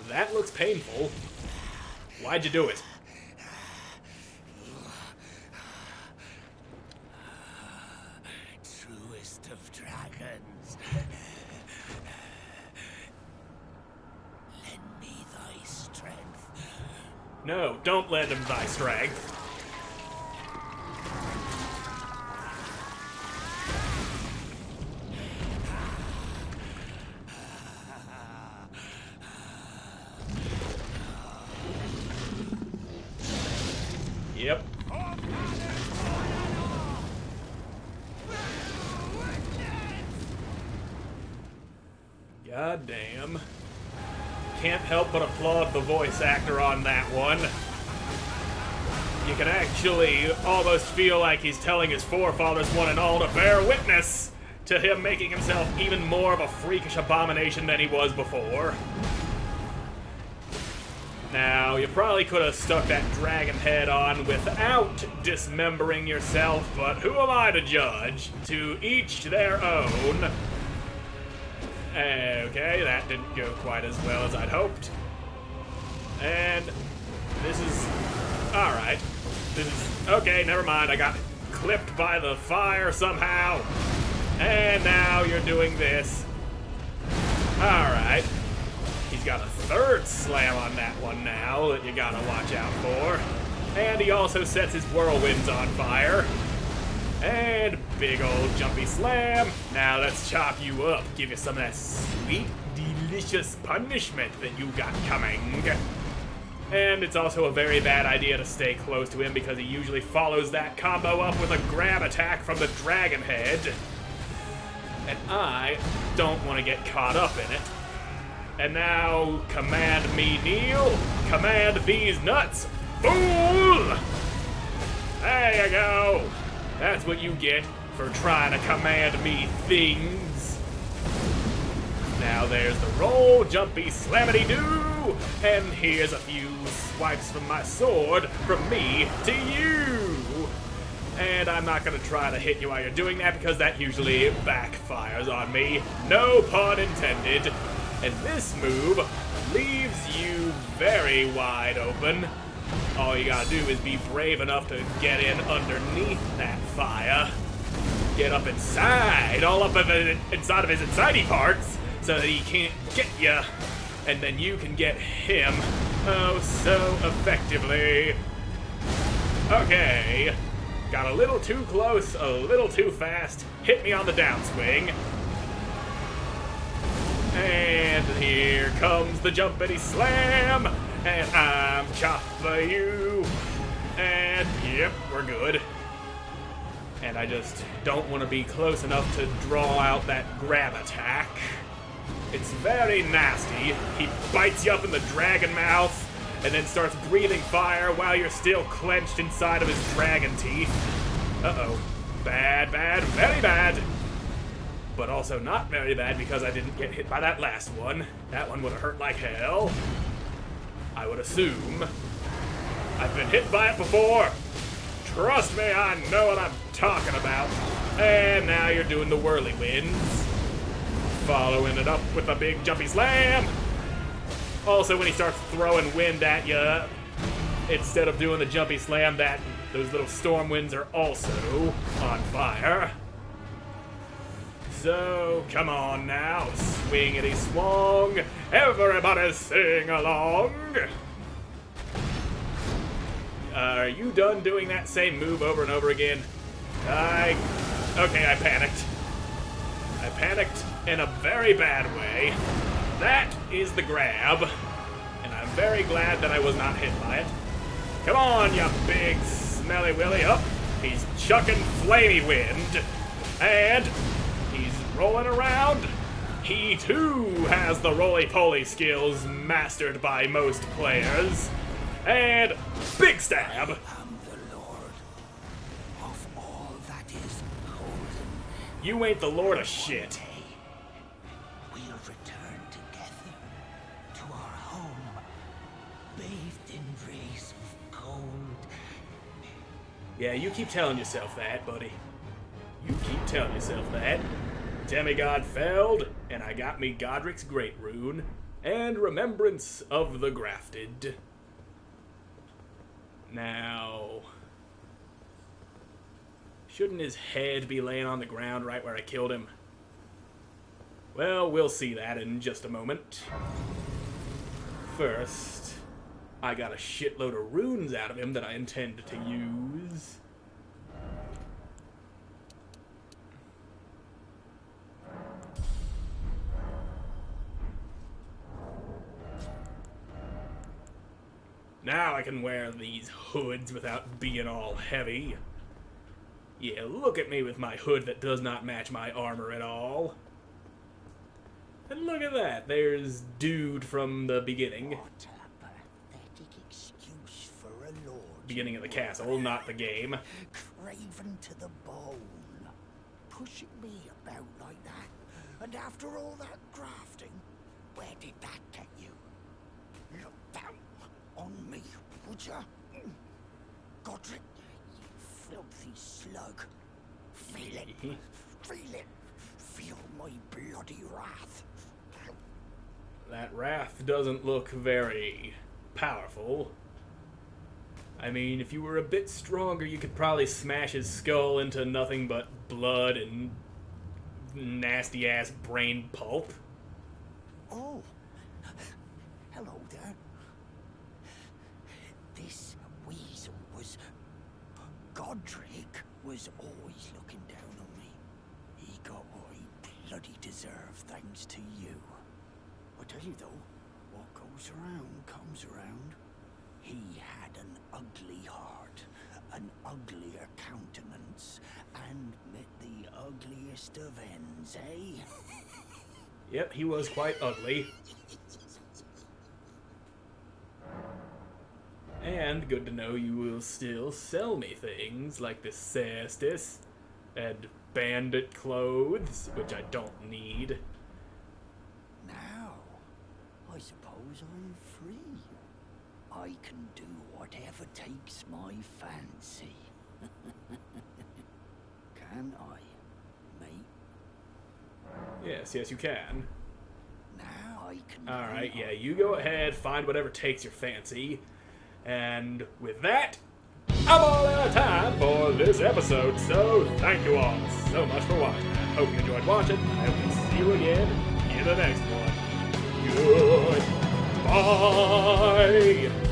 That looks painful. Why'd you do it? Truest of dragons. Lend me thy strength. No, don't lend him thy strength. Yep. God damn. Can't help but applaud the voice actor on that one. You can actually almost feel like he's telling his forefathers one and all to bear witness to him making himself even more of a freakish abomination than he was before. Now, you probably could have stuck that dragon head on without dismembering yourself, but who am I to judge? To each their own. Okay, that didn't go quite as well as I'd hoped. And this is... alright. This is... okay, never mind, I got clipped by the fire somehow. And now you're doing this. Alright. He's got a third slam on that one now that you gotta watch out for. And he also sets his whirlwinds on fire. And big old jumpy slam. Now let's chop you up. Give you some of that sweet, delicious punishment that you got coming. And it's also a very bad idea to stay close to him because he usually follows that combo up with a grab attack from the dragon head. And I don't want to get caught up in it. And now, command me kneel, command these nuts, fool! There you go. That's what you get for trying to command me things. Now there's the roll, jumpy slammity-doo, and here's a few swipes from my sword from me to you. And I'm not gonna try to hit you while you're doing that because that usually backfires on me. No pun intended. And this move leaves you very wide open. All you gotta do is be brave enough to get in underneath that fire. Get up inside, all up inside of his insidey parts, so that he can't get you. And then you can get him, oh so effectively. Okay, got a little too close, a little too fast. Hit me on the downswing. And here comes the jumpity slam, and I'm chopping you, and yep, we're good. And I just don't want to be close enough to draw out that grab attack. It's very nasty. He bites you up in the dragon mouth, and then starts breathing fire while you're still clenched inside of his dragon teeth. Uh-oh. Bad, bad, very bad. But also not very bad because I didn't get hit by that last one. That one would have hurt like hell. I would assume. I've been hit by it before. Trust me, I know what I'm talking about. And now you're doing the whirlywinds. Following it up with a big jumpy slam. Also, when he starts throwing wind at you, instead of doing the jumpy slam, those little storm winds are also on fire. So, come on now, swingity swong, everybody sing along. Are you done doing that same move over and over again? Okay, I panicked. I panicked in a very bad way. That is the grab, and I'm very glad that I was not hit by it. Come on, you big smelly willy. Up. He's chucking flamey wind, and he's rolling around. He too has the roly-poly skills mastered by most players. And big stab. I am the Lord of all that is golden. You ain't the lord of shit. We'll return together to our home, bathed in rays of gold. Yeah, you keep telling yourself that, buddy. You keep telling yourself that. Demigod felled, and I got me Godrick's Great Rune, and Remembrance of the Grafted. Now, shouldn't his head be laying on the ground right where I killed him? Well, we'll see that in just a moment. First, I got a shitload of runes out of him that I intend to use. Now I can wear these hoods without being all heavy. Yeah, look at me with my hood that does not match my armor at all. And look at that, there's Dude from the beginning. What a pathetic excuse for a lord. Beginning of the castle, not the game. Craven to the bone. Pushing me about like that. And after all that grafting, where did that get you? Look down on me, would ya? Godrick, you filthy slug. Feel it. Feel it. Feel my bloody wrath. That wrath doesn't look very powerful. I mean, if you were a bit stronger, you could probably smash his skull into nothing but blood and nasty-ass brain pulp. Oh, hello there. This weasel was... Godrick was always looking down on me. He got what he bloody deserved thanks to you. I tell you though, what goes around comes around. He had an ugly heart, an uglier countenance, and met the ugliest of ends, eh? Yep, he was quite ugly. And good to know you will still sell me things like this cestus and bandit clothes, which I don't need. Now, I suppose I'm free. I can do whatever takes my fancy. Can I, mate? Yes, you can. Now I can... Alright, yeah, you go ahead, find whatever takes your fancy. And with that, I'm all out of time for this episode, so thank you all so much for watching. I hope you enjoyed watching. I hope to see you again in the next one. Goodbye!